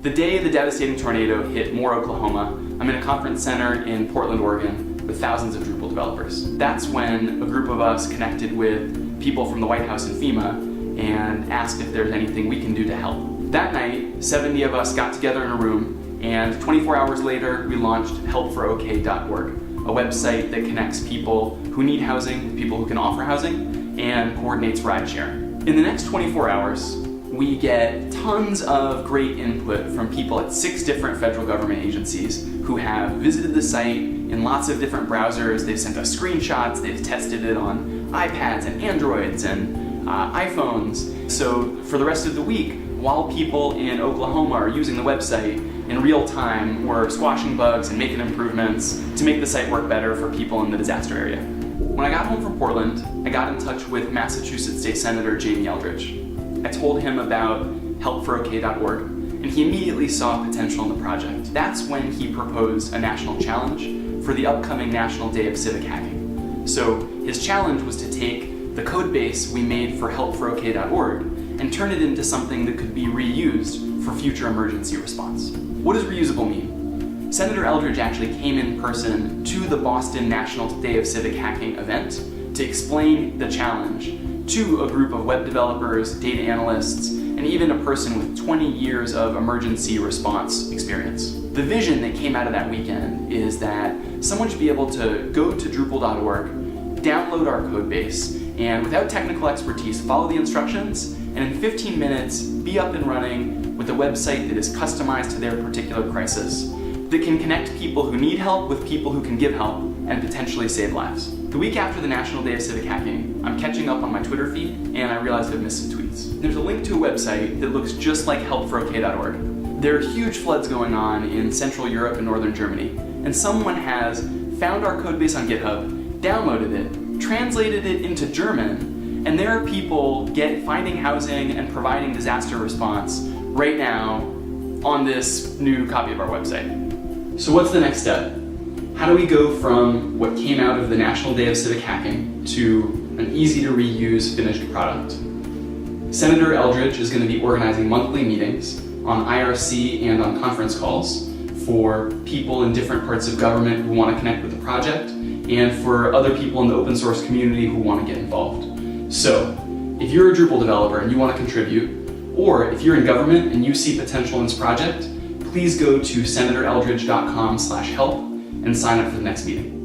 The day the devastating tornado hit Moore, Oklahoma, I'm in a conference center in Portland, Oregon, with thousands of Drupal developers. That's when a group of us connected with people from the White House and FEMA and asked if there's anything we can do to help. That night, 70 of us got together in a room, and 24 hours later, we launched helpforok.org, a website that connects people who need housing with people who can offer housing and coordinates rideshare. In the next 24 hours, we get tons of great input from people at 6 different federal government agencies who have visited the site in lots of different browsers. They've sent us screenshots, they've tested it on iPads and Androids and iPhones. So for the rest of the week, while people in Oklahoma are using the website, in real time, we're squashing bugs and making improvements to make the site work better for people in the disaster area. When I got home from Portland, I got in touch with Massachusetts State Senator Jamie Eldridge. I told him about helpforok.org, and he immediately saw potential in the project. That's when he proposed a national challenge for the upcoming National Day of Civic Hacking. So his challenge was to take the code base we made for helpforok.org and turn it into something that could be reused for future emergency response. What does reusable mean? Senator Eldridge actually came in person to the Boston National Day of Civic Hacking event to explain the challenge to a group of web developers, data analysts, and even a person with 20 years of emergency response experience. The vision that came out of that weekend is that someone should be able to go to Drupal.org, download our code base, and without technical expertise, follow the instructions, and in 15 minutes, be up and running with a website that is customized to their particular crisis, that can connect people who need help with people who can give help, and potentially save lives. The week after the National Day of Civic Hacking, I'm catching up on my Twitter feed, and I realized I've missed some tweets. There's a link to a website that looks just like helpforok.org. There are huge floods going on in Central Europe and Northern Germany, and someone has found our codebase on GitHub, downloaded it, translated it into German, and there are people finding housing and providing disaster response right now on this new copy of our website. So what's the next step? How do we go from what came out of the National Day of Civic Hacking to an easy-to-reuse finished product? Senator Eldridge is going to be organizing monthly meetings on IRC and on conference calls for people in different parts of government who want to connect with the project and for other people in the open source community who want to get involved. So, if you're a Drupal developer and you want to contribute, or if you're in government and you see potential in this project, please go to senatoreldridge.com/help and sign up for the next meeting.